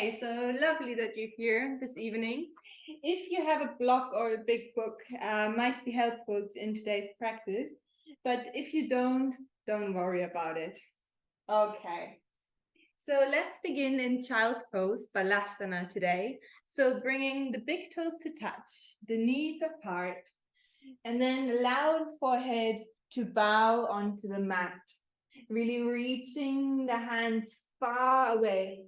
Okay, so lovely that you're here this evening. If you have a block or a big book, might be helpful in today's practice, but if you don't worry about it. Okay, so let's begin in child's pose, Balasana today. So bringing the big toes to touch, the knees apart, and then allow the forehead to bow onto the mat, really reaching the hands far away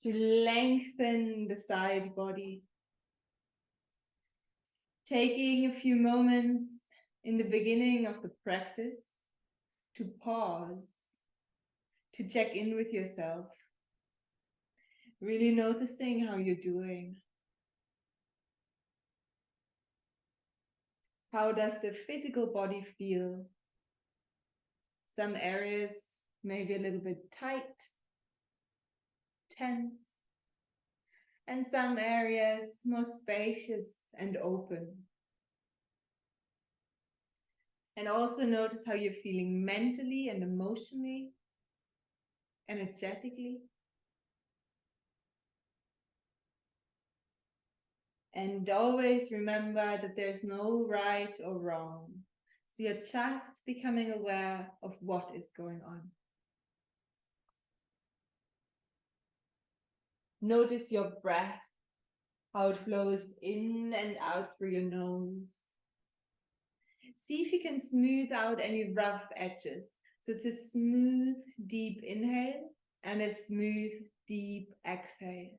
to lengthen the side body. Taking a few moments in the beginning of the practice to pause, to check in with yourself, really noticing how you're doing. How does the physical body feel? Some areas maybe a little bit tight, tense, and some areas more spacious and open. And also notice how you're feeling mentally and emotionally, energetically. And always remember that there's no right or wrong. So you're just becoming aware of what is going on. Notice your breath, how it flows in and out through your nose. See if you can smooth out any rough edges. So it's a smooth, deep inhale and a smooth, deep exhale.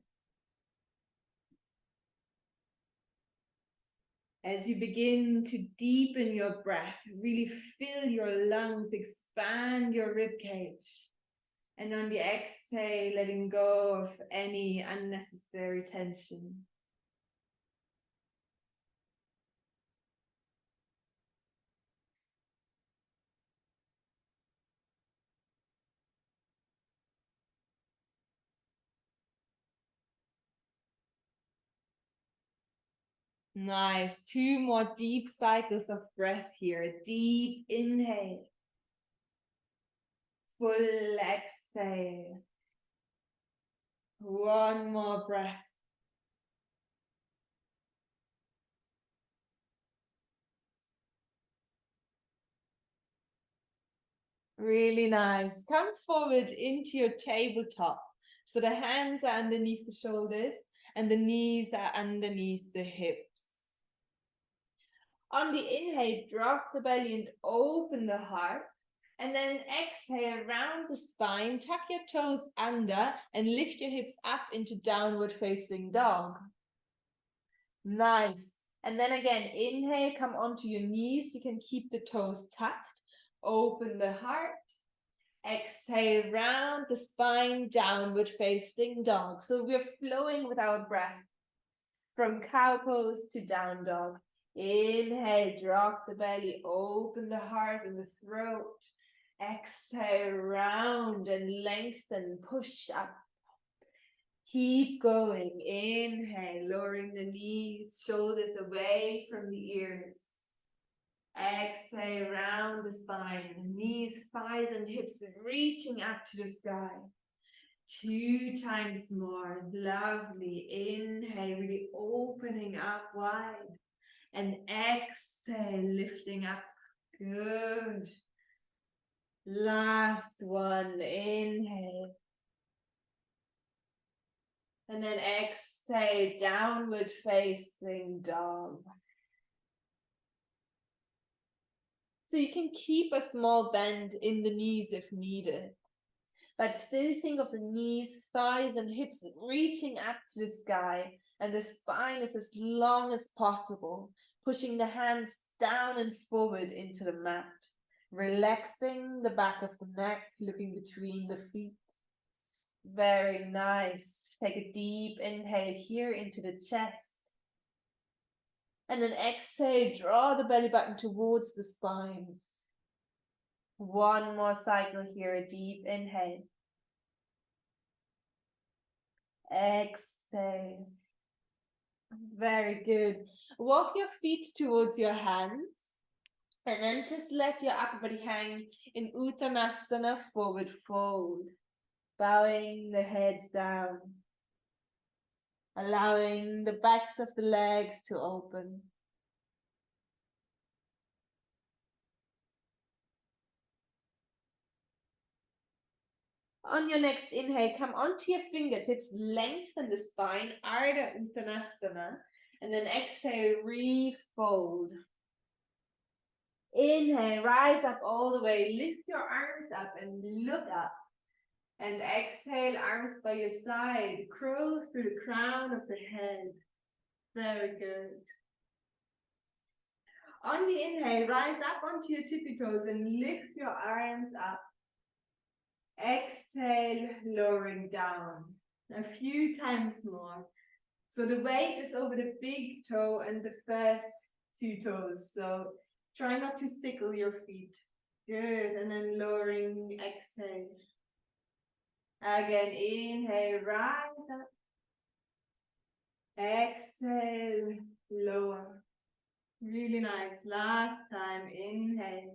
As you begin to deepen your breath, really fill your lungs, expand your rib cage. And on the exhale, letting go of any unnecessary tension. Nice. 2 more deep cycles of breath here. Deep inhale. Full exhale. 1 more breath. Really nice. Come forward into your tabletop. So the hands are underneath the shoulders and the knees are underneath the hips. On the inhale, drop the belly and open the heart. And then exhale, round the spine, tuck your toes under and lift your hips up into downward facing dog. Nice. And then again, inhale, come onto your knees. You can keep the toes tucked. Open the heart. Exhale, round the spine, downward facing dog. So we're flowing with our breath from cow pose to down dog. Inhale, drop the belly, open the heart and the throat. Exhale, round and lengthen, push up. Keep going. Inhale, lowering the knees, shoulders away from the ears. Exhale, round the spine, knees, thighs, and hips reaching up to the sky. 2 times more. Lovely. Inhale, really opening up wide. And exhale, lifting up. Good. Last one. Inhale. And then exhale, downward facing dog. So you can keep a small bend in the knees if needed. But still think of the knees, thighs, and hips reaching up to the sky, and the spine is as long as possible, pushing the hands down and forward into the mat, relaxing the back of the neck, looking between the feet. Very nice. Take a deep inhale here into the chest. And then exhale, draw the belly button towards the spine. 1 more cycle here, a deep inhale. Exhale. Very good. Walk your feet towards your hands. And then just let your upper body hang in Uttanasana, forward fold. Bowing the head down. allowing the backs of the legs to open. On your next inhale, come onto your fingertips, lengthen the spine, Ardha Uttanasana, and then exhale, refold. Inhale, rise up all the way, lift your arms up and look up. And exhale, arms by your side, crow through the crown of the head. Very good. On the inhale, rise up onto your tippy toes and lift your arms up. Exhale, lowering down. A few times more. So the weight is over the big toe and the first two toes. So try not to sickle your feet. Good. And then lowering, exhale. Again, inhale, rise up. Exhale, lower. Really nice. Last time, inhale.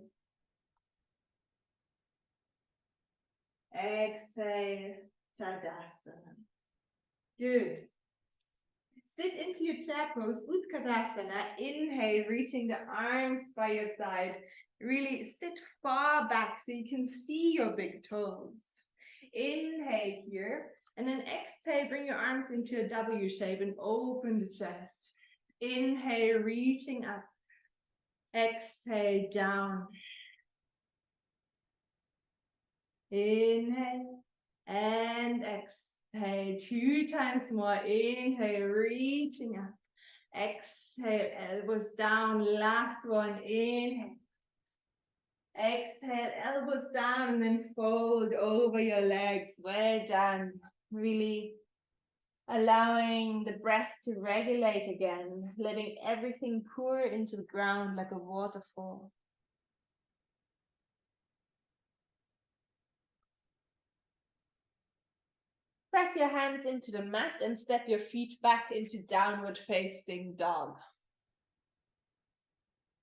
Exhale, Tadasana. Good. Sit into your chair pose, Utkatasana. Inhale, reaching the arms by your side. Really sit far back so you can see your big toes. Inhale here, and then exhale, bring your arms into a W shape and open the chest. Inhale, reaching up. Exhale, down. Inhale and exhale. Two times more. Inhale, reaching up. Exhale, elbows down. Last one. Inhale. Exhale, elbows down, and then fold over your legs. Well done. Really allowing the breath to regulate again, letting everything pour into the ground like a waterfall. Press your hands into the mat and step your feet back into downward facing dog.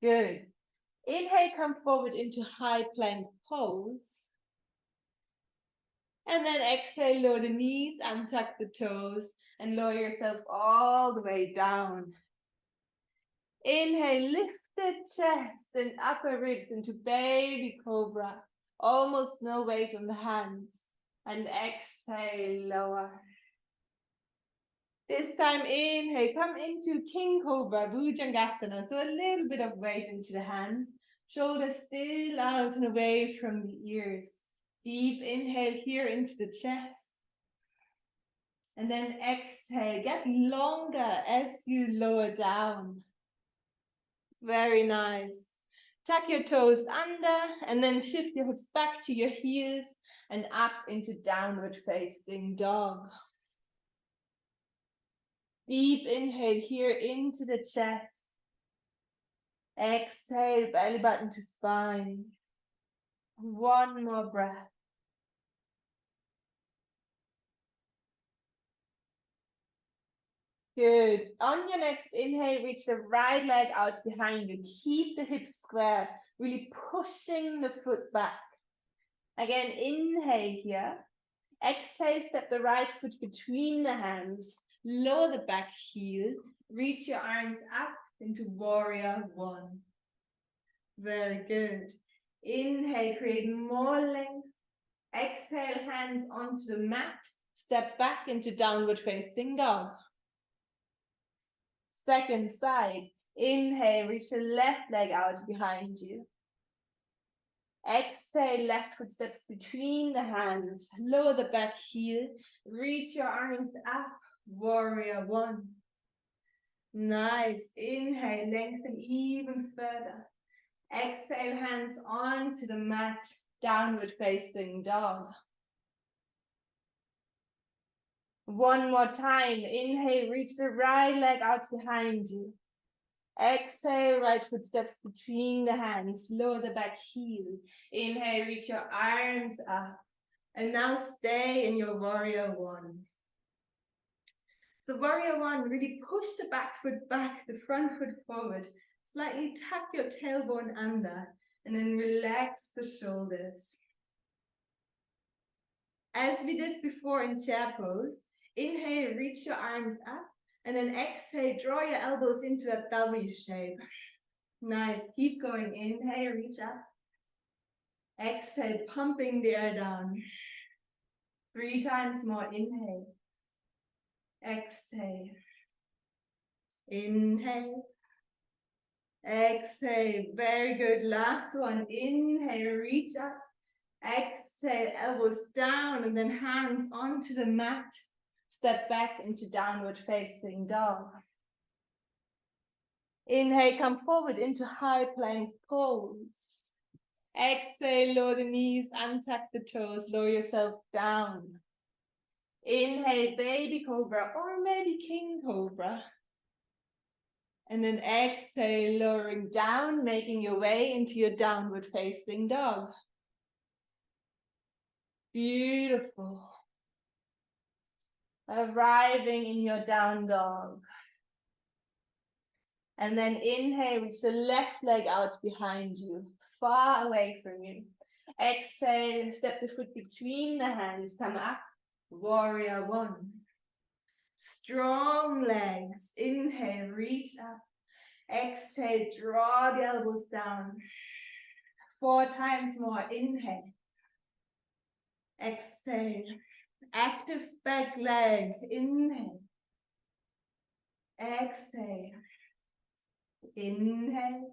Good. Inhale, come forward into high plank pose. And then exhale, lower the knees, untuck the toes, and lower yourself all the way down. Inhale, lift the chest and upper ribs into baby cobra. Almost no weight on the hands. And exhale, lower. This time, inhale, come into King Cobra, Bhujangasana. So a little bit of weight into the hands. Shoulders still out and away from the ears. Deep inhale here into the chest. And then exhale, get longer as you lower down. Very nice. Tuck your toes under and then shift your hips back to your heels and up into downward facing dog. Deep inhale here into the chest. Exhale, belly button to spine. One more breath. Good. On your next inhale, reach the right leg out behind you. Keep the hips square, really pushing the foot back. Again, inhale here. Exhale, step the right foot between the hands. Lower the back heel. Reach your arms up into warrior one. Very good. Inhale, create more length. Exhale, hands onto the mat. Step back into downward facing dog. Second side. Inhale, reach the left leg out behind you. Exhale, left foot steps between the hands. Lower the back heel. Reach your arms up. Warrior one. Nice. Inhale, lengthen even further. Exhale, hands onto the mat. Downward facing dog. One more time. Inhale, reach the right leg out behind you. Exhale, right foot steps between the hands. Lower the back heel. Inhale, reach your arms up. And now stay in your warrior one. So warrior one, really push the back foot back, the front foot forward. Slightly tuck your tailbone under. And then relax the shoulders. As we did before in chair pose, Inhale, reach your arms up. And then exhale, draw your elbows into a W shape. Nice, keep going. Inhale, reach up. Exhale, pumping the air down. 3 times more. Inhale. Exhale. Inhale. Exhale. Very good. Last one. Inhale, reach up. Exhale, elbows down and then hands onto the mat. Step back into downward facing dog. Inhale, come forward into high plank pose. Exhale, lower the knees, untuck the toes, lower yourself down. Inhale, baby cobra or maybe king cobra. And then exhale, lowering down, making your way into your downward facing dog. Beautiful. Arriving in your down dog. And then inhale, reach the left leg out behind you, far away from you. Exhale, step the foot between the hands, come up, warrior one. Strong legs, inhale, reach up. Exhale, draw the elbows down. 4 times more, inhale. Exhale, active back leg, inhale. Exhale. Inhale.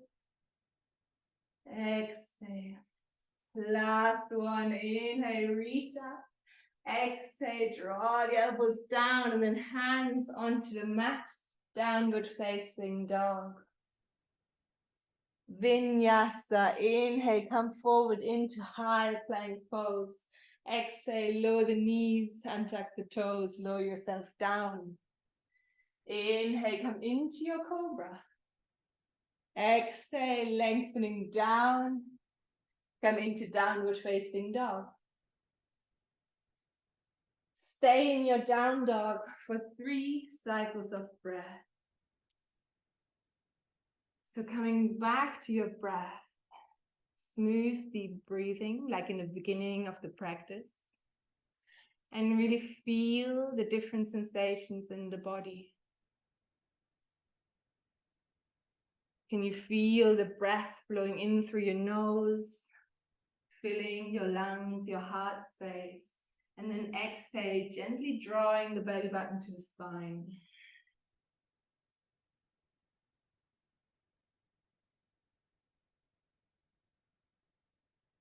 Exhale. Last one. Inhale, reach up. Exhale, draw the elbows down and then hands onto the mat. Downward facing dog. Vinyasa. Inhale, come forward into high plank pose. Exhale, lower the knees, untuck the toes, lower yourself down. Inhale, come into your cobra. Exhale, lengthening down. Come into downward facing dog. Stay in your down dog for 3 cycles of breath. So coming back to your breath, smooth deep breathing like in the beginning of the practice. And really feel the different sensations in the body. Can you feel the breath blowing in through your nose, filling your lungs, your heart space, and then exhale, gently drawing the belly button to the spine.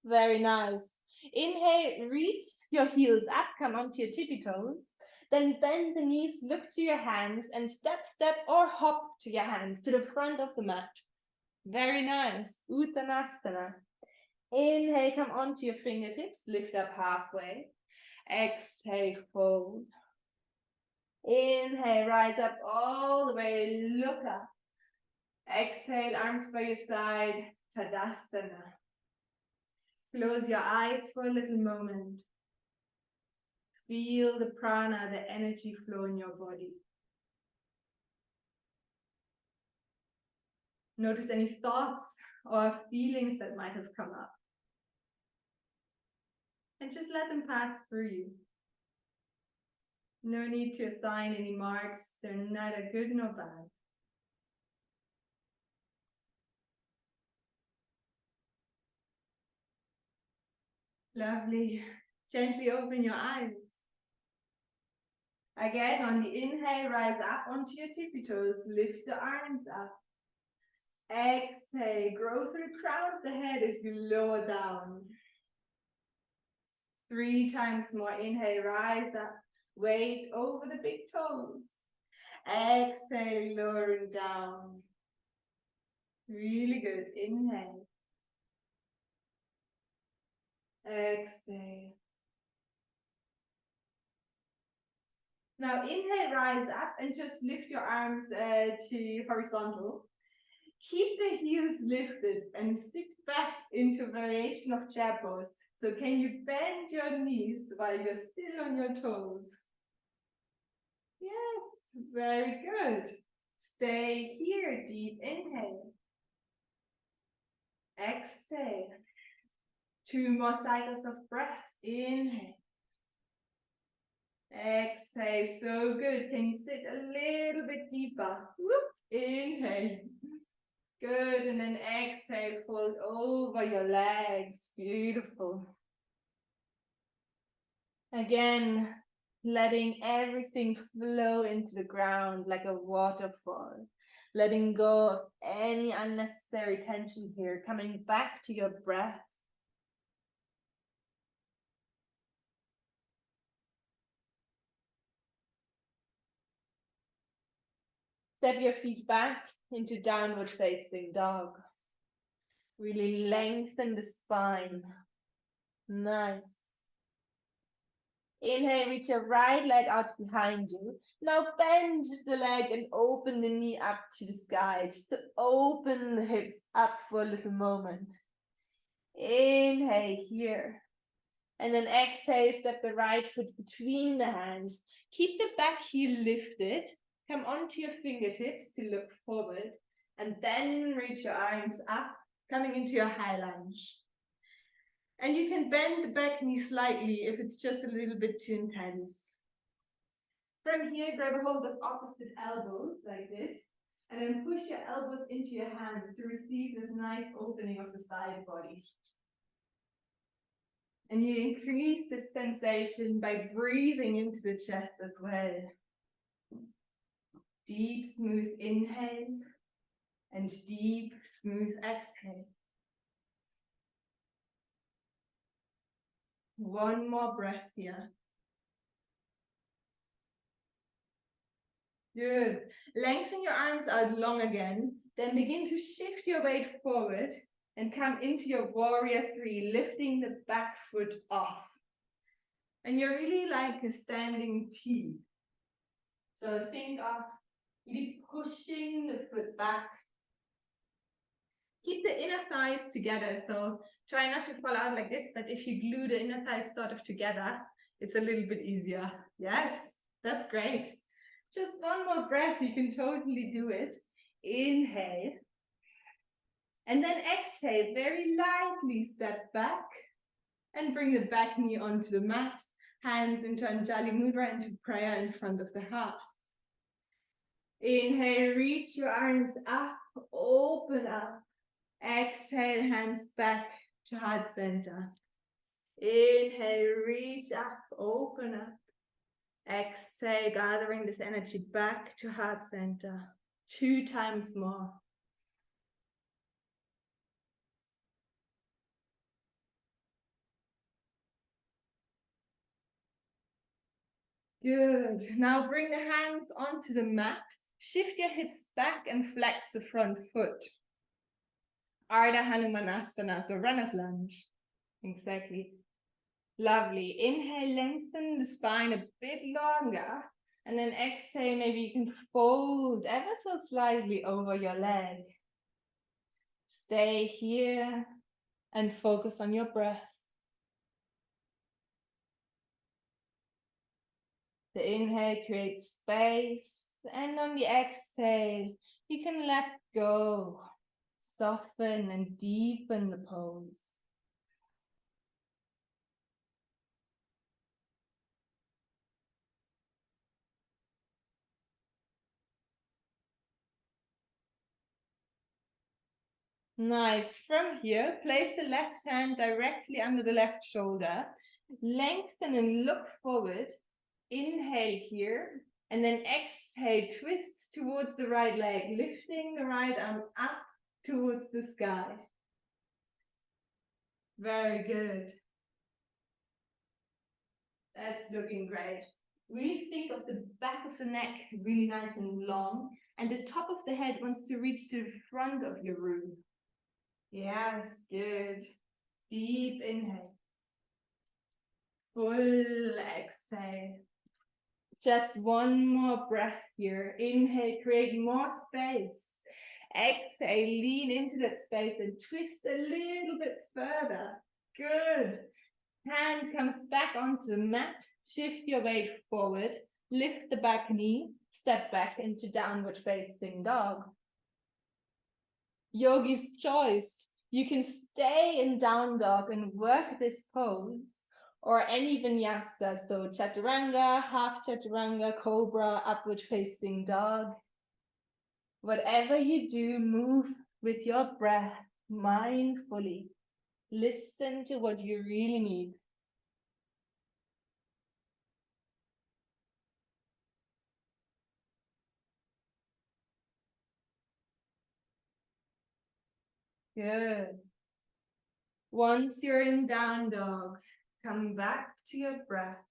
Very nice. Inhale, reach your heels up, come onto your tippy toes. Then bend the knees, look to your hands, and step, or hop to your hands to the front of the mat. Very nice. Uttanasana. Inhale, come onto your fingertips, lift up halfway. Exhale, fold. Inhale, rise up all the way, look up. Exhale, arms by your side, Tadasana. Close your eyes for a little moment. Feel the prana, the energy flow in your body. Notice any thoughts or feelings that might have come up. And just let them pass through you. No need to assign any marks. They're neither good nor bad. Lovely. Gently open your eyes. Again, on the inhale, rise up onto your tippy toes. Lift the arms up. Exhale, grow through the crown of the head as you lower down. 3 times more. Inhale, rise up. Weight over the big toes. Exhale, lowering down. Really good. Inhale. Exhale. Now inhale, rise up and just lift your arms to horizontal. Keep the heels lifted and sit back into variation of chair pose. So can you bend your knees while you're still on your toes? Yes, very good. Stay here, deep inhale. Exhale. 2 more cycles of breath. Inhale. Exhale, so good. Can you sit a little bit deeper? Whoop. Inhale. Good, and then exhale, fold over your legs. Beautiful. Again, letting everything flow into the ground like a waterfall. Letting go of any unnecessary tension here, coming back to your breath. Step your feet back into downward facing dog. Really lengthen the spine. Nice. Inhale, reach your right leg out behind you. Now bend the leg and open the knee up to the sky. Just to open the hips up for a little moment. Inhale here. And then exhale, step the right foot between the hands. Keep the back heel lifted. Come onto your fingertips to look forward. And then reach your arms up, coming into your high lunge. And you can bend the back knee slightly if it's just a little bit too intense. From here, grab a hold of opposite elbows like this. And then push your elbows into your hands to receive this nice opening of the side body. And you increase this sensation by breathing into the chest as well. Deep, smooth inhale and deep, smooth exhale. One more breath here. Good. Lengthen your arms out long again. Then begin to shift your weight forward and come into your warrior three, lifting the back foot off. And you're really like a standing T. So think of really pushing the foot back. Keep the inner thighs together. So try not to fall out like this, but if you glue the inner thighs sort of together, it's a little bit easier. Yes, that's great. Just one more breath, you can totally do it. Inhale. And then exhale, very lightly step back and bring the back knee onto the mat. Hands into Anjali Mudra, into prayer in front of the heart. Inhale, reach your arms up, open up. Exhale, hands back to heart center. Inhale, reach up, open up. Exhale, gathering this energy back to heart center. 2 times more. Good. Now bring the hands onto the mat. Shift your hips back and flex the front foot. Ardha Hanumanasana, so runner's lunge. Exactly. Lovely. Inhale, lengthen the spine a bit longer. And then exhale, maybe you can fold ever so slightly over your leg. Stay here and focus on your breath. The inhale creates space, and on the exhale, you can let go, soften and deepen the pose. Nice. From here, place the left hand directly under the left shoulder. Lengthen and look forward. Inhale here. And then exhale, twist towards the right leg, lifting the right arm up towards the sky. Very good. That's looking great. Really think of the back of the neck really nice and long. And the top of the head wants to reach to the front of your room. Yes, good. Deep inhale. Full exhale. Just one more breath here. Inhale, create more space. Exhale, lean into that space and twist a little bit further. Good. Hand comes back onto the mat. Shift your weight forward. Lift the back knee. Step back into downward facing dog. Yogi's choice. You can stay in down dog and work this pose, or any vinyasa, so chaturanga, half chaturanga, cobra, upward facing dog. Whatever you do, move with your breath mindfully. Listen to what you really need. Good. Once you're in down dog, come back to your breath.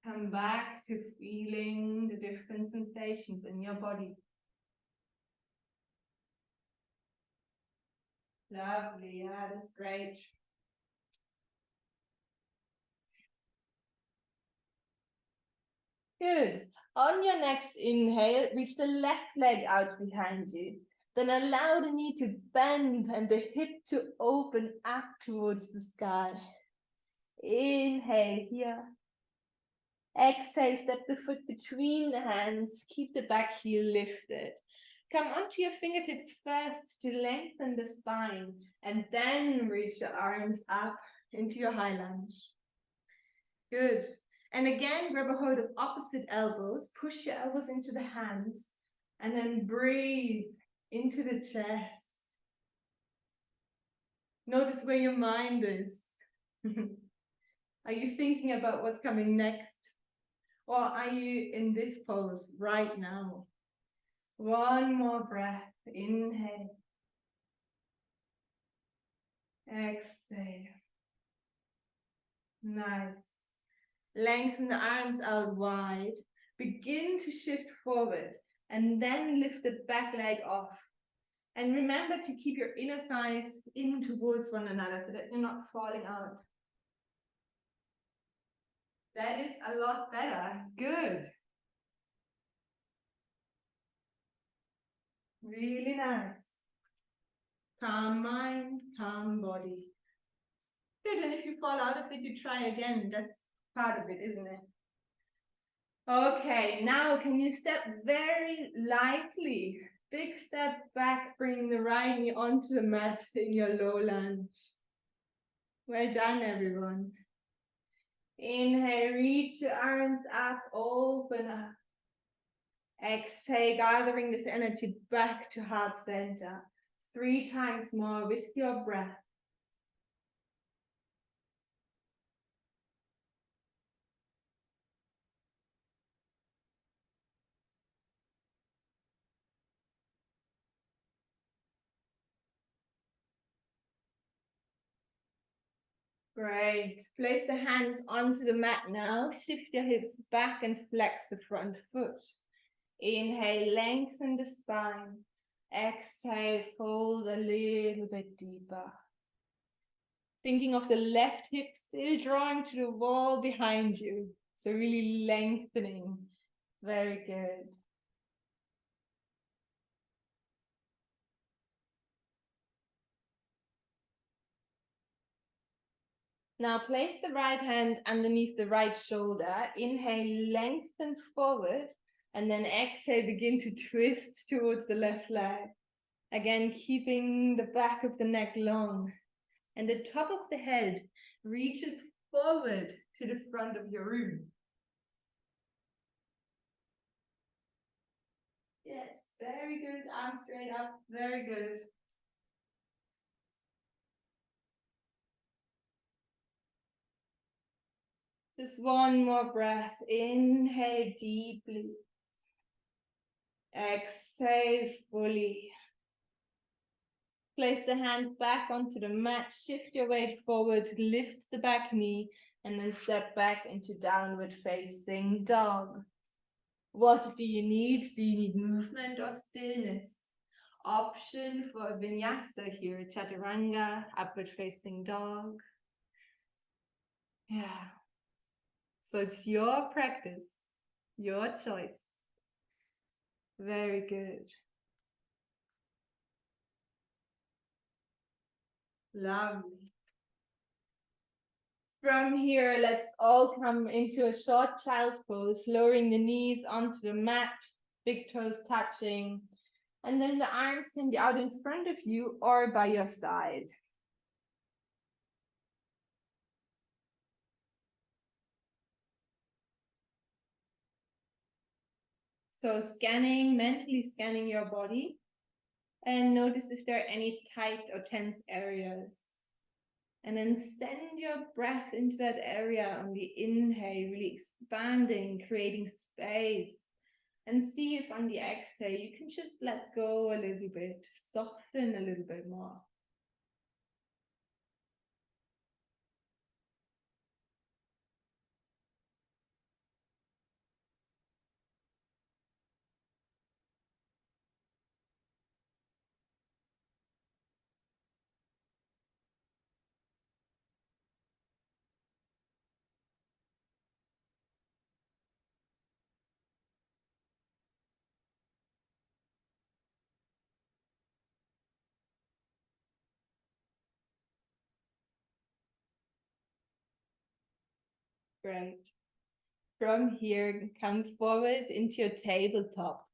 Come back to feeling the different sensations in your body. Lovely, yeah, that's great. Good. On your next inhale, reach the left leg out behind you. Then allow the knee to bend and the hip to open up towards the sky. Inhale here. Exhale, step the foot between the hands. Keep the back heel lifted. Come onto your fingertips first to lengthen the spine, and then reach the arms up into your high lunge. Good. And again, grab a hold of opposite elbows, push your elbows into the hands, and then breathe into the chest. Notice where your mind is. Are you thinking about what's coming next? Or are you in this pose right now? One more breath. Inhale. Exhale. Nice. Lengthen the arms out wide. Begin to shift forward and then lift the back leg off. And remember to keep your inner thighs in towards one another so that you're not falling out. That is a lot better. Good. Really nice. Calm mind, calm body. Good, and if you fall out of it, you try again. That's part of it, isn't it? Okay, now can you step very lightly? Big step back, bringing the right knee onto the mat in your low lunge. Well done, everyone. Inhale, reach your arms up, open up. Exhale, gathering this energy back to heart center. 3 times more with your breath. Great. Place the hands onto the mat now. Shift your hips back and flex the front foot. Inhale, lengthen the spine. Exhale, fold a little bit deeper. Thinking of the left hip still drawing to the wall behind you. So really lengthening. Very good. Now place the right hand underneath the right shoulder. Inhale, lengthen forward. And then exhale, begin to twist towards the left leg. Again, keeping the back of the neck long. And the top of the head reaches forward to the front of your room. Yes, very good. Arms straight up. Very good. Just one more breath. Inhale deeply. Exhale fully. Place the hand back onto the mat. Shift your weight forward. Lift the back knee. And then step back into downward facing dog. What do you need? Do you need movement or stillness? Option for vinyasa here, chaturanga, upward facing dog. Yeah. So it's your practice, your choice. Very good. Lovely. From here, let's all come into a short child's pose, lowering the knees onto the mat, big toes touching. And then the arms can be out in front of you or by your side. So mentally scanning your body, and notice if there are any tight or tense areas. And then send your breath into that area on the inhale, really expanding, creating space. And see if on the exhale, you can just let go a little bit, soften a little bit more. Great. From here, come forward into your tabletop.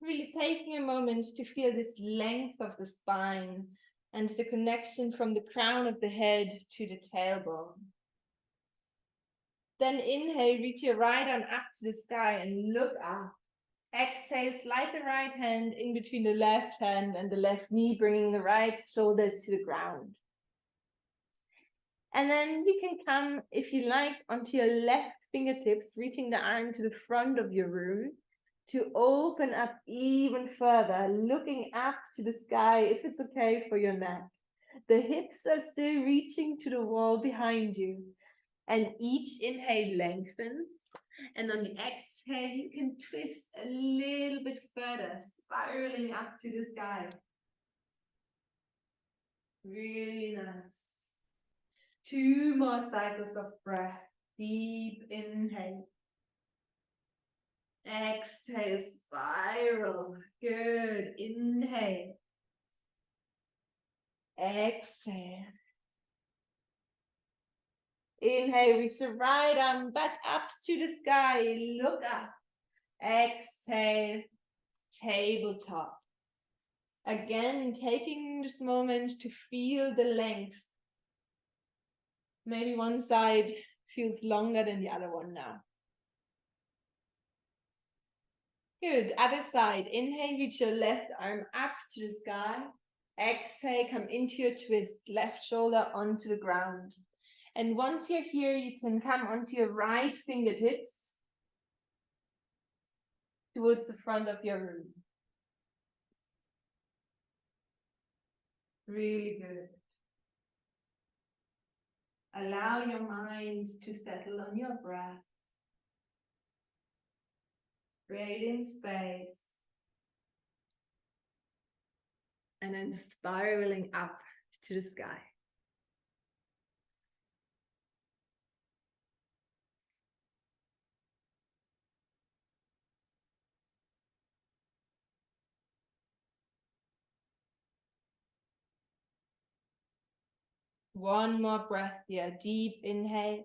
Really taking a moment to feel this length of the spine and the connection from the crown of the head to the tailbone. Then inhale, reach your right arm up to the sky and look up. Exhale, slide the right hand in between the left hand and the left knee, bringing the right shoulder to the ground. And then you can come, if you like, onto your left fingertips, reaching the arm to the front of your room to open up even further, looking up to the sky if it's okay for your neck. The hips are still reaching to the wall behind you. And each inhale lengthens. And on the exhale, you can twist a little bit further, spiraling up to the sky. Really nice. 2 more cycles of breath. Deep inhale. Exhale, spiral. Good. Inhale. Exhale. Inhale, reach the right arm back up to the sky. Look up. Exhale, tabletop. Again, taking this moment to feel the length. Maybe one side feels longer than the other one now. Good, other side. Inhale, reach your left arm up to the sky. Exhale, come into your twist, left shoulder onto the ground. And once you're here, you can come onto your right fingertips towards the front of your room. Really good. Allow your mind to settle on your breath. Creating space. And then spiraling up to the sky. One more breath here. Deep inhale.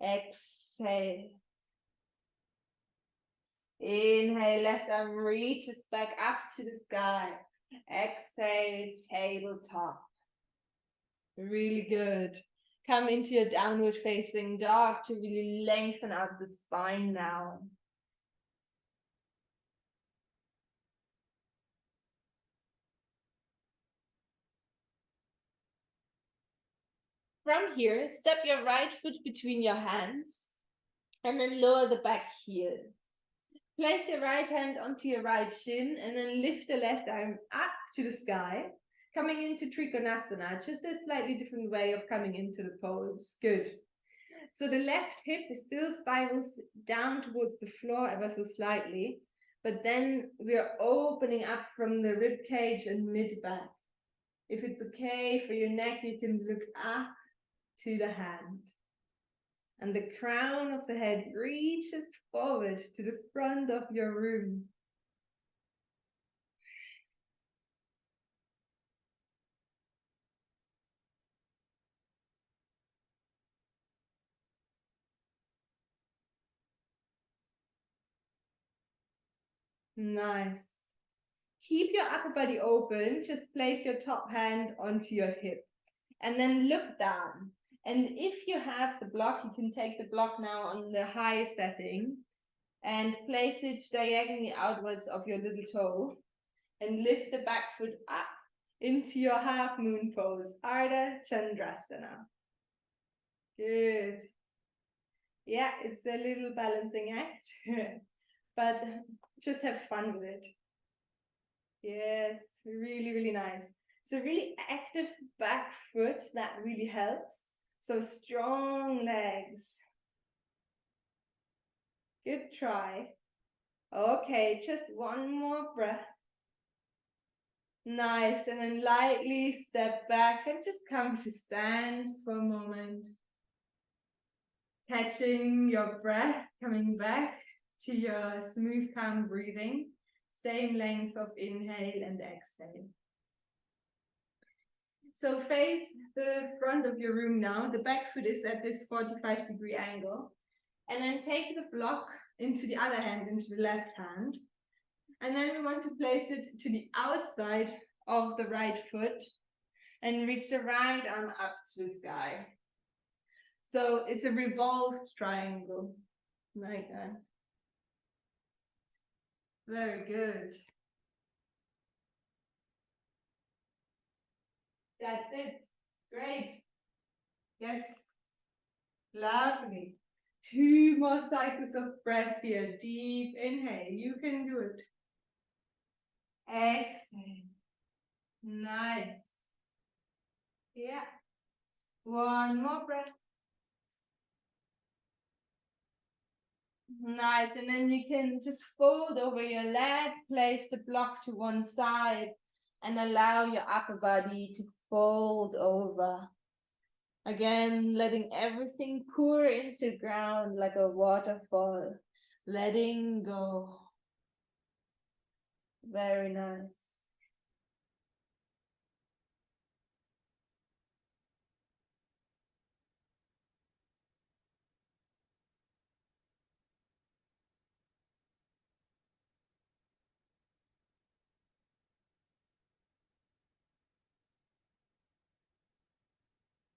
Exhale. Inhale, left arm reaches back up to the sky. Exhale, tabletop. Really good. Come into your downward facing dog to really lengthen out the spine now. From here, step your right foot between your hands and then lower the back heel. Place your right hand onto your right shin and then lift the left arm up to the sky, coming into Trikonasana, just a slightly different way of coming into the pose. Good. So the left hip still spirals down towards the floor ever so slightly, but then we're opening up from the rib cage and mid-back. If it's okay for your neck, you can look up to the hand. And the crown of the head reaches forward to the front of your room. Nice. Keep your upper body open. Just place your top hand onto your hip and then look down. And if you have the block, you can take the block now on the high setting and place it diagonally outwards of your little toe and lift the back foot up into your half moon pose, Ardha Chandrasana. Good. Yeah, it's a little balancing act, but just have fun with it. Yes, really, really nice. So really active back foot, that really helps. So strong legs. Good try. Okay, just one more breath. Nice, and then lightly step back and just come to stand for a moment. Catching your breath, coming back to your smooth, calm breathing. Same length of inhale and exhale. So face the front of your room now. The back foot is at this 45-degree angle. And then take the block into the other hand, into the left hand. And then we want to place it to the outside of the right foot and reach the right arm up to the sky. So it's a revolved triangle, like that. Very good. That's it. Great. Yes. Lovely. 2 more cycles of breath here. Deep inhale. You can do it. Exhale. Nice. Yeah. 1 more breath. Nice. And then you can just fold over your leg, place the block to one side, and allow your upper body to fold over. Again, letting everything pour into the ground like a waterfall. Letting go. Very nice.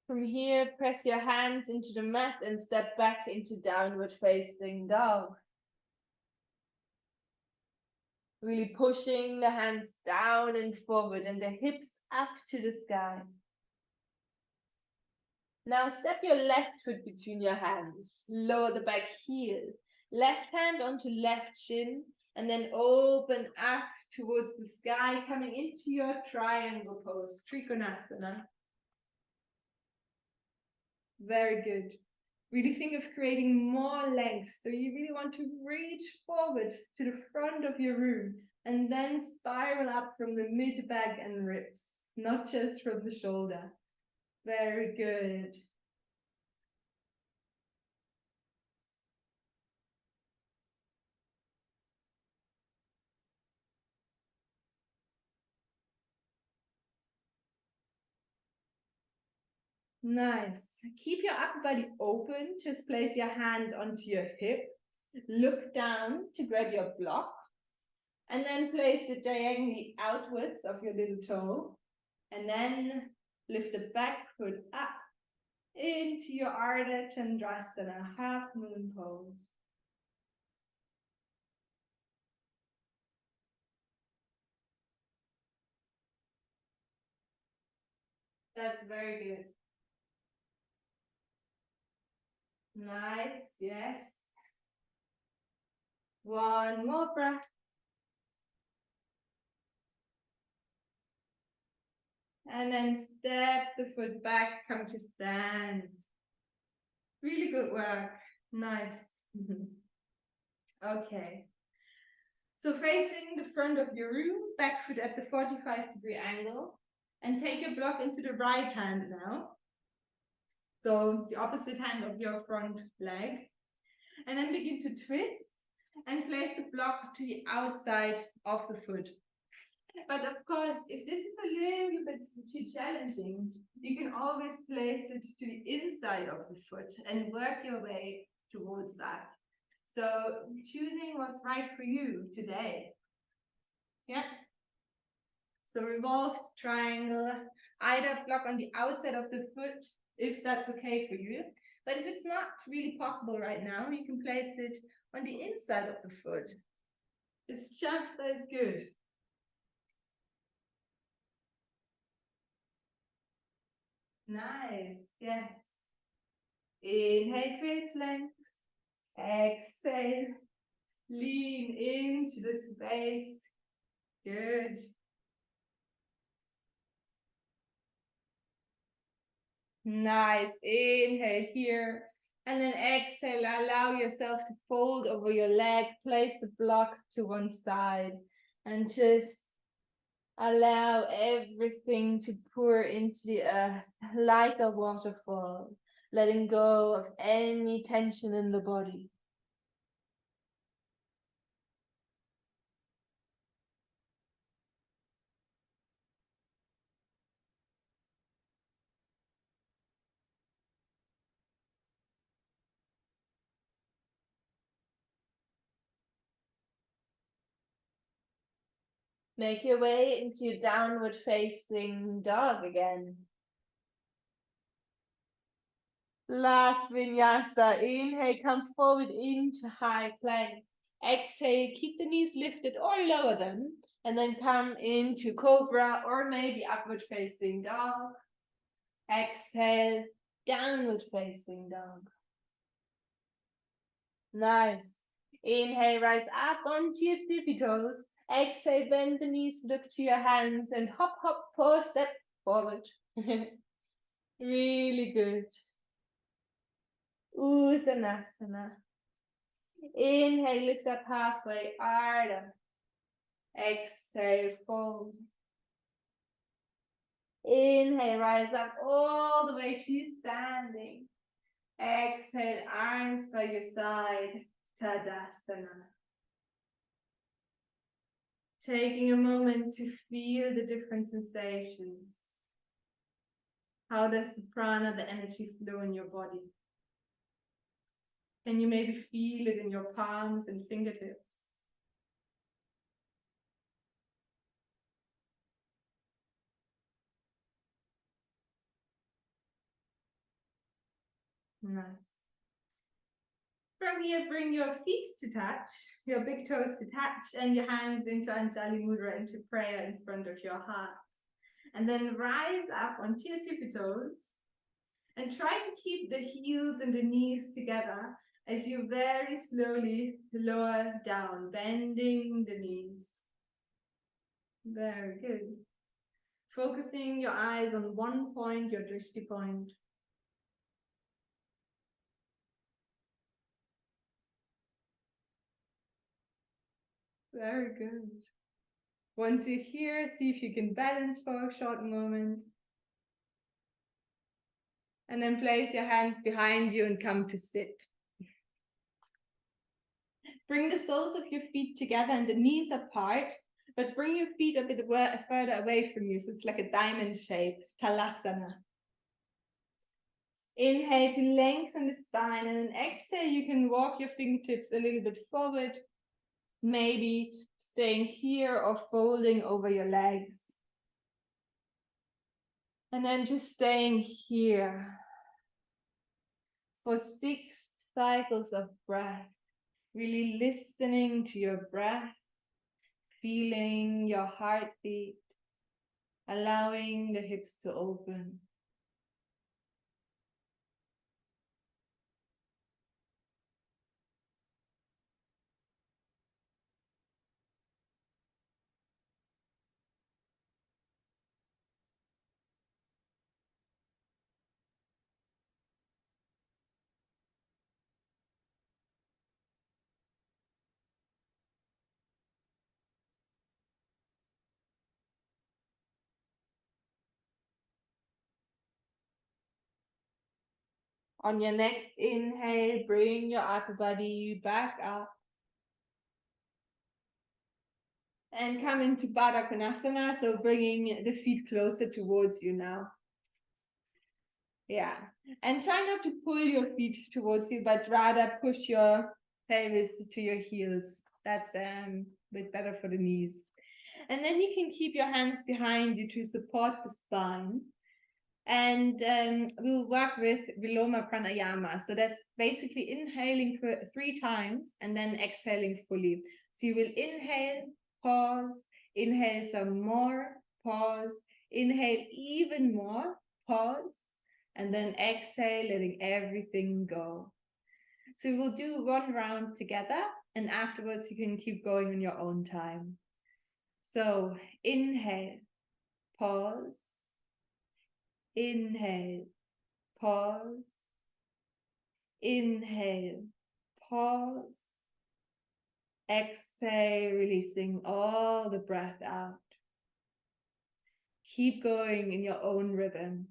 From here, press your hands into the mat and step back into downward facing dog. Really pushing the hands down and forward and the hips up to the sky. Now step your left foot between your hands. Lower the back heel. Left hand onto left shin and then open up towards the sky, coming into your triangle pose, Trikonasana. Very good. Really think of creating more length. So you really want to reach forward to the front of your room and then spiral up from the mid back and ribs, not just from the shoulder. Very good. Nice. Keep your upper body open. Just place your hand onto your hip. Look down to grab your block. And then place it diagonally outwards of your little toe. And then lift the back foot up into your Ardha Chandrasana, half moon pose. That's very good. Nice, yes. 1 more breath. And then step the foot back, come to stand. Really good work. Nice. Okay. So facing the front of your room, back foot at the 45-degree angle, and take your block into the right hand now. So the opposite hand of your front leg. And then begin to twist and place the block to the outside of the foot. But of course, if this is a little bit too challenging, you can always place it to the inside of the foot and work your way towards that. So choosing what's right for you today. Yeah. So revolved triangle, either block on the outside of the foot if that's okay for you. But if it's not really possible right now, you can place it on the inside of the foot. It's just as good. Nice, yes. Inhale, create length. Exhale, lean into the space. Good. Nice. Inhale here. And then exhale, allow yourself to fold over your leg. Place the block to one side. And just allow everything to pour into the earth like a waterfall. Letting go of any tension in the body. Make your way into downward facing dog again. Last vinyasa. Inhale, come forward into high plank. Exhale, keep the knees lifted or lower them. And then come into cobra or maybe upward facing dog. Exhale, downward facing dog. Nice. Inhale, rise up onto your tippy toes. Exhale, bend the knees, look to your hands and hop, hop, pause, step forward. Really good. Uttanasana. Inhale, lift up halfway, Ardha. Exhale, fold. Inhale, rise up all the way to standing. Exhale, arms by your side, Tadasana. Taking a moment to feel the different sensations. How does the prana, the energy, flow in your body? Can you maybe feel it in your palms and fingertips? Nice. From here, bring your feet to touch, your big toes to touch, and your hands into Anjali Mudra, into prayer in front of your heart. And then rise up onto your tippy toes and try to keep the heels and the knees together as you very slowly lower down, bending the knees. Very good. Focusing your eyes on one point, your drishti point. Very good. Once you're here, see if you can balance for a short moment. And then place your hands behind you and come to sit. Bring the soles of your feet together and the knees apart, but bring your feet a bit further away from you, so it's like a diamond shape, Talasana. Inhale to lengthen the spine, and then exhale, you can walk your fingertips a little bit forward, maybe staying here or folding over your legs. And then just staying here for 6 cycles of breath, really listening to your breath, feeling your heartbeat, allowing the hips to open. On your next inhale, bring your upper body back up. And come into Baddha Konasana, so bringing the feet closer towards you now. Yeah, and try not to pull your feet towards you, but rather push your pelvis to your heels. That's a bit better for the knees. And then you can keep your hands behind you to support the spine. And we'll work with Viloma Pranayama. So that's basically inhaling for 3 times and then exhaling fully. So you will inhale, pause, inhale some more, pause, inhale even more, pause, and then exhale, letting everything go. So we'll do 1 round together, and afterwards you can keep going on your own time. So inhale, pause, inhale, pause, inhale, pause, exhale, releasing all the breath out. Keep going in your own rhythm.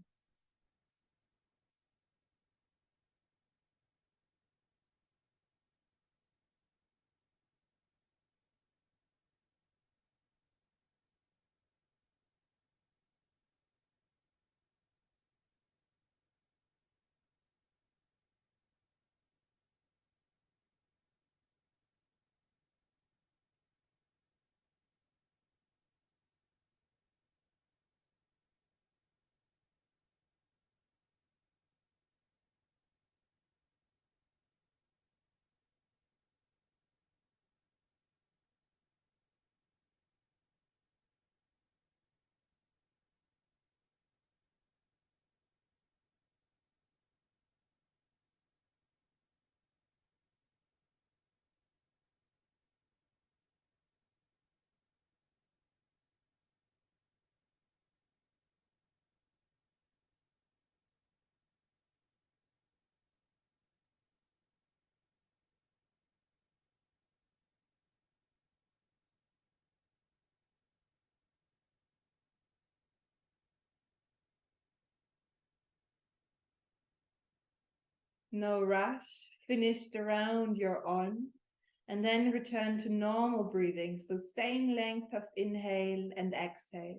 No rush. Finish the round you're on, and then return to normal breathing. So same length of inhale and exhale.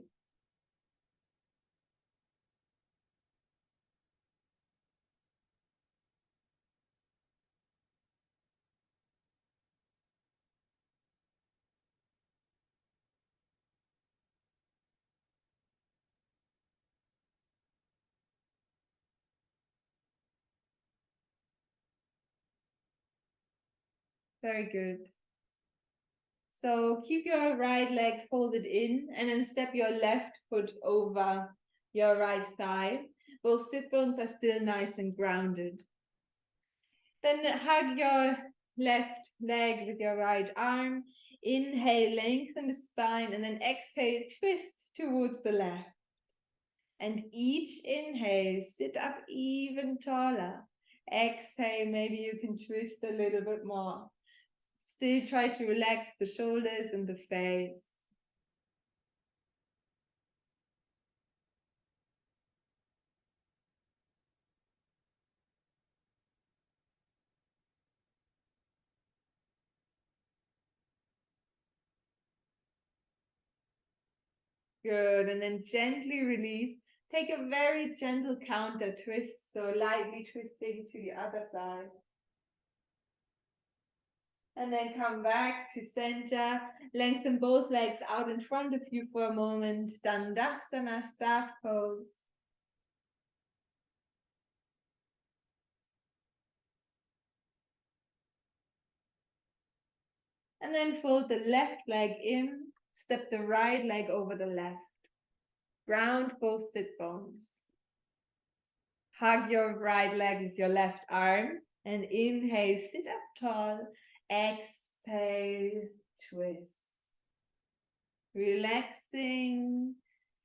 Very good. So keep your right leg folded in and then step your left foot over your right thigh. Both sit bones are still nice and grounded. Then hug your left leg with your right arm. Inhale, lengthen the spine, and then exhale, twist towards the left. And each inhale, sit up even taller. Exhale, maybe you can twist a little bit more. Still try to relax the shoulders and the face. Good, and then gently release. Take a very gentle counter twist, so lightly twisting to the other side. And then come back to center. Lengthen both legs out in front of you for a moment. Dandasana, staff pose. And then fold the left leg in. Step the right leg over the left. Ground both sit bones. Hug your right leg with your left arm. And inhale, sit up tall. Exhale, twist. Relaxing,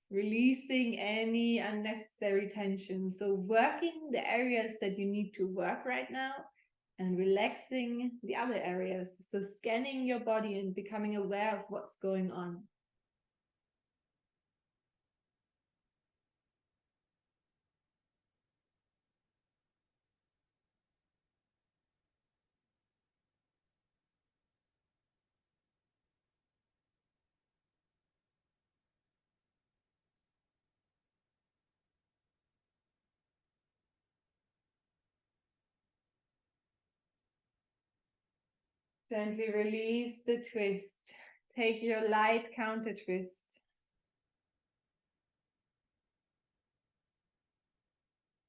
releasing any unnecessary tension. So working the areas that you need to work right now and relaxing the other areas. So scanning your body and becoming aware of what's going on. Gently release the twist. Take your light counter twist.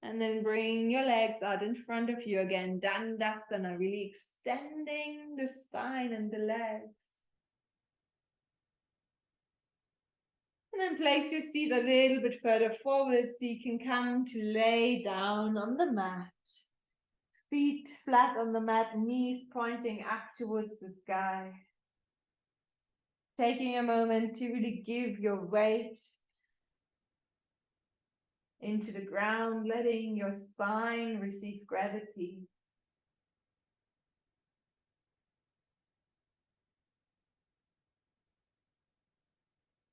And then bring your legs out in front of you again, Dandasana, really extending the spine and the legs. And then place your seat a little bit further forward so you can come to lay down on the mat. Feet flat on the mat, knees pointing up towards the sky. Taking a moment to really give your weight into the ground, letting your spine receive gravity.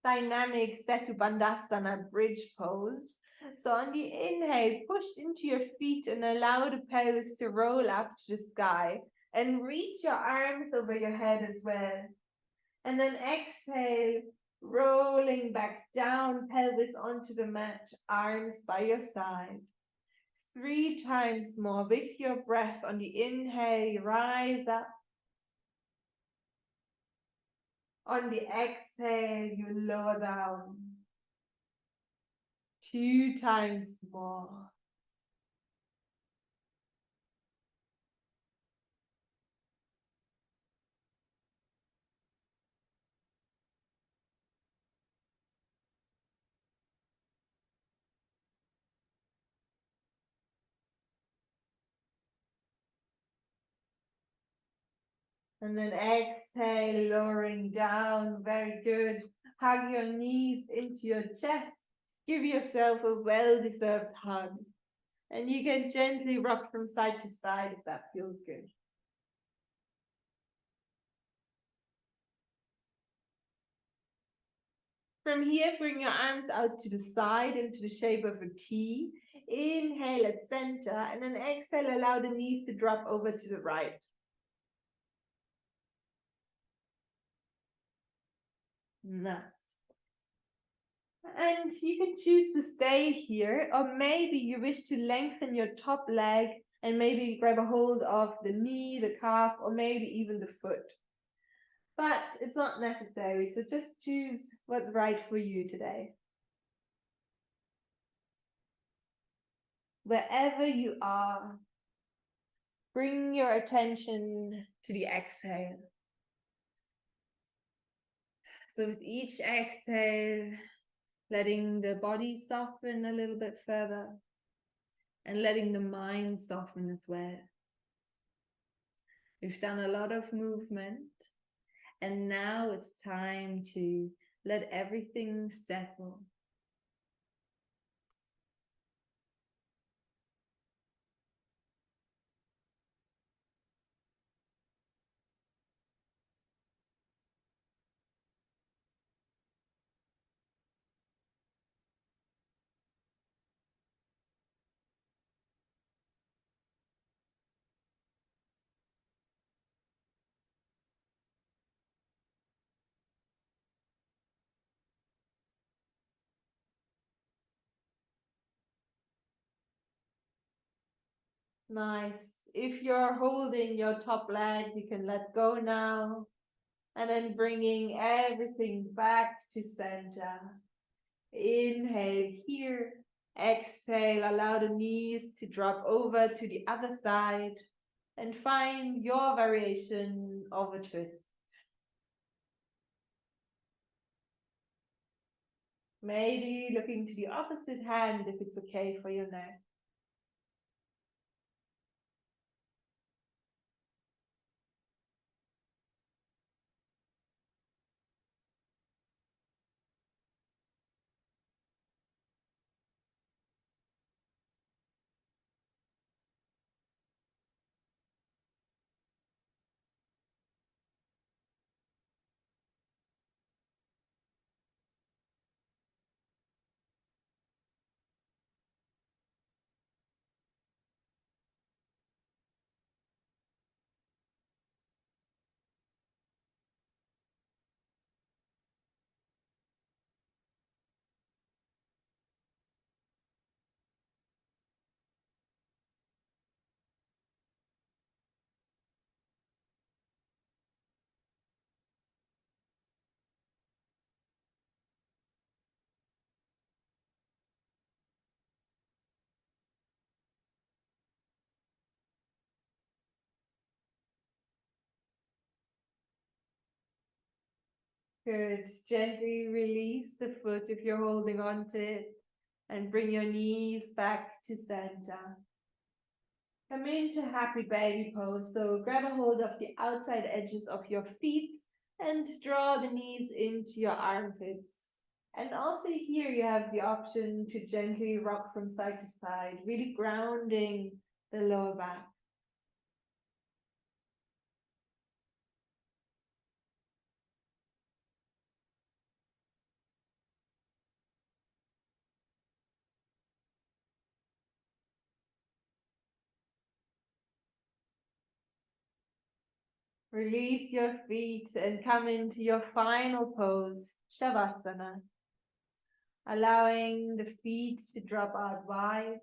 Dynamic Setu Bandhasana bridge pose. So on the inhale, push into your feet and allow the pelvis to roll up to the sky and reach your arms over your head as well. And then exhale, rolling back down, pelvis onto the mat, arms by your side. 3 times more with your breath. On the inhale, you rise up. On the exhale, you lower down. 2 times more. And then exhale, lowering down. Very good. Hug your knees into your chest. Give yourself a well-deserved hug. And you can gently rock from side to side if that feels good. From here, bring your arms out to the side into the shape of a T. Inhale at center, and then exhale, allow the knees to drop over to the right. Nice. And you can choose to stay here, or maybe you wish to lengthen your top leg and maybe grab a hold of the knee, the calf, or maybe even the foot. But it's not necessary, so just choose what's right for you today. Wherever you are, bring your attention to the exhale. So with each exhale, letting the body soften a little bit further and letting the mind soften as well. We've done a lot of movement, and now it's time to let everything settle. Nice. If you're holding your top leg, you can let go now. And then bringing everything back to center. Inhale here. Exhale, allow the knees to drop over to the other side. And find your variation of a twist. Maybe looking to the opposite hand if it's okay for you now. Good. Gently release the foot if you're holding on to it and bring your knees back to center. Come into happy baby pose. So grab a hold of the outside edges of your feet and draw the knees into your armpits. And also here you have the option to gently rock from side to side, really grounding the lower back. Release your feet and come into your final pose, Shavasana. Allowing the feet to drop out wide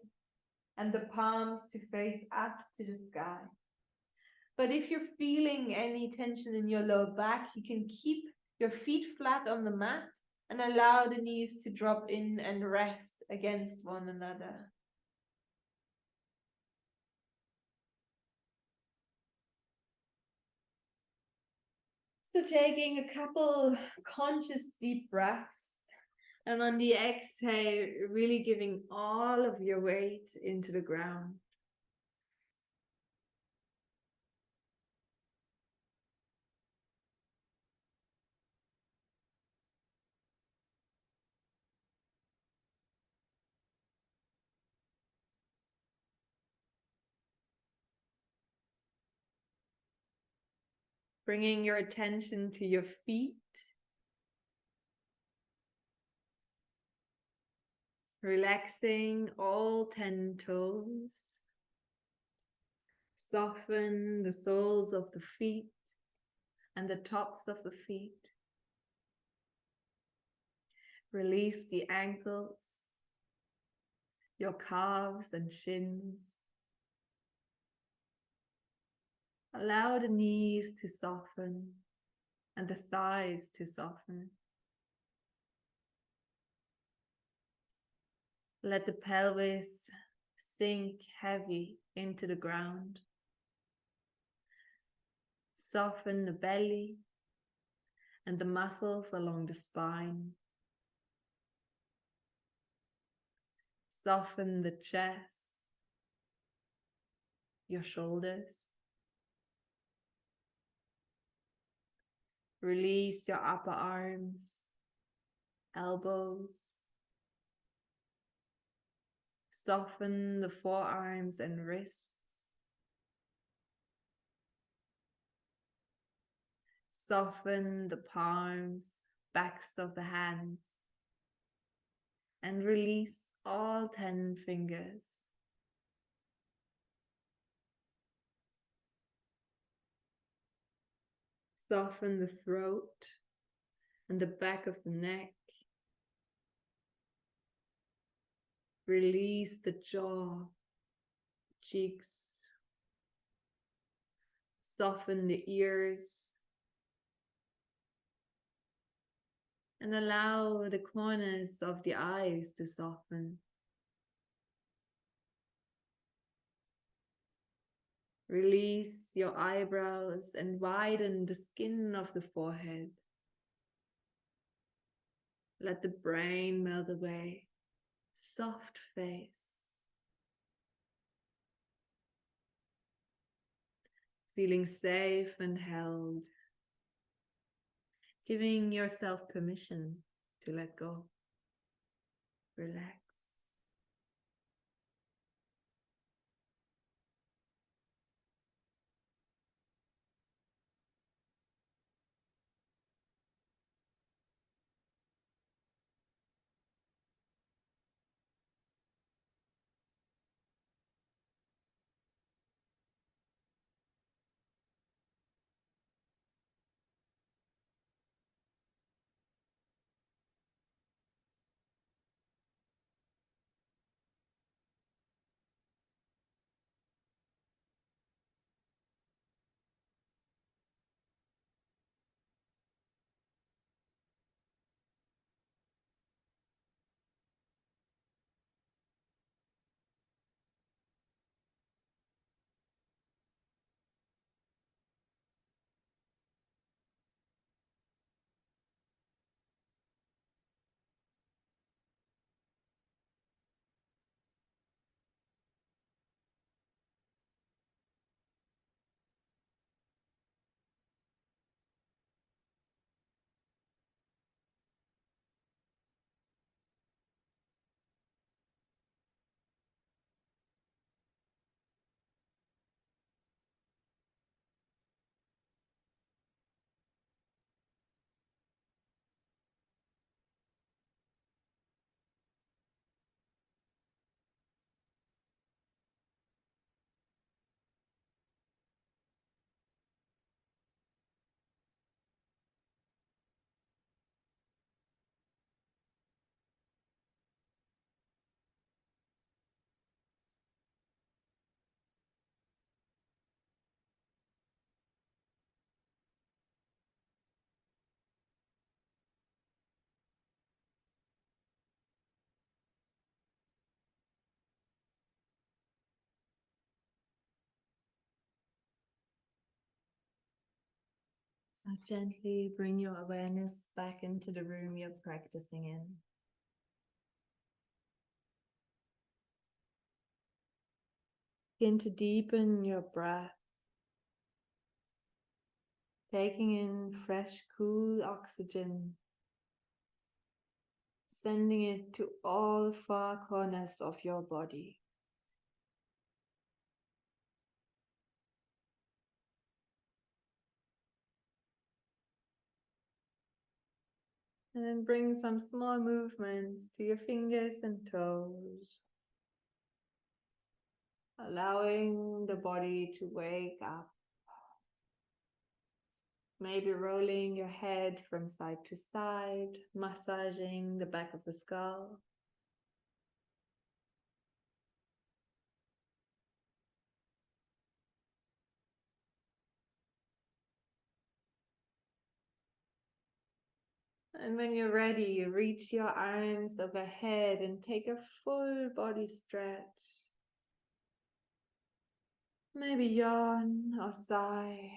and the palms to face up to the sky. But if you're feeling any tension in your lower back, you can keep your feet flat on the mat and allow the knees to drop in and rest against one another. So taking a couple conscious deep breaths, and on the exhale, really giving all of your weight into the ground. Bringing your attention to your feet. Relaxing all 10 toes. Soften the soles of the feet and the tops of the feet. Release the ankles, your calves and shins. Allow the knees to soften and the thighs to soften. Let the pelvis sink heavy into the ground. Soften the belly and the muscles along the spine. Soften the chest, your shoulders. Release your upper arms, elbows. Soften the forearms and wrists. Soften the palms, backs of the hands. And release all 10 fingers. Soften the throat and the back of the neck. Release the jaw, cheeks. Soften the ears. And allow the corners of the eyes to soften. Release your eyebrows and widen the skin of the forehead. Let the brain melt away. Soft face. Feeling safe and held. Giving yourself permission to let go. Relax. Now gently bring your awareness back into the room you're practicing in. Begin to deepen your breath, taking in fresh, cool oxygen, sending it to all four corners of your body. And then bring some small movements to your fingers and toes, allowing the body to wake up. Maybe rolling your head from side to side, massaging the back of the skull. And when you're ready, you reach your arms overhead and take a full body stretch. Maybe yawn or sigh.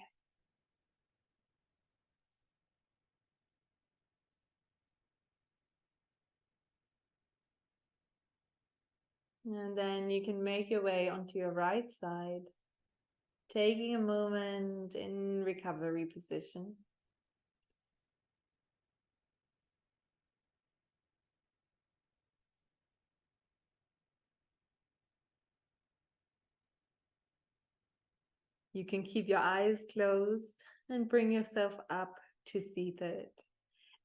And then you can make your way onto your right side, taking a moment in recovery position. You can keep your eyes closed and bring yourself up to seated.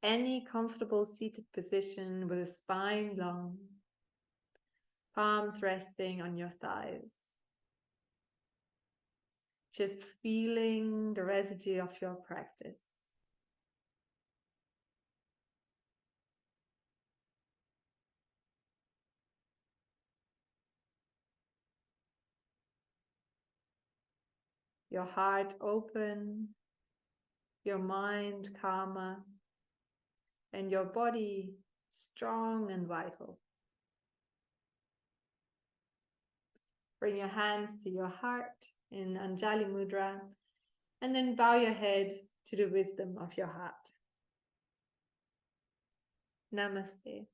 Any comfortable seated position with a spine long, palms resting on your thighs. Just feeling the residue of your practice. Your heart open, your mind calmer, and your body strong and vital. Bring your hands to your heart in Anjali Mudra, and then bow your head to the wisdom of your heart. Namaste.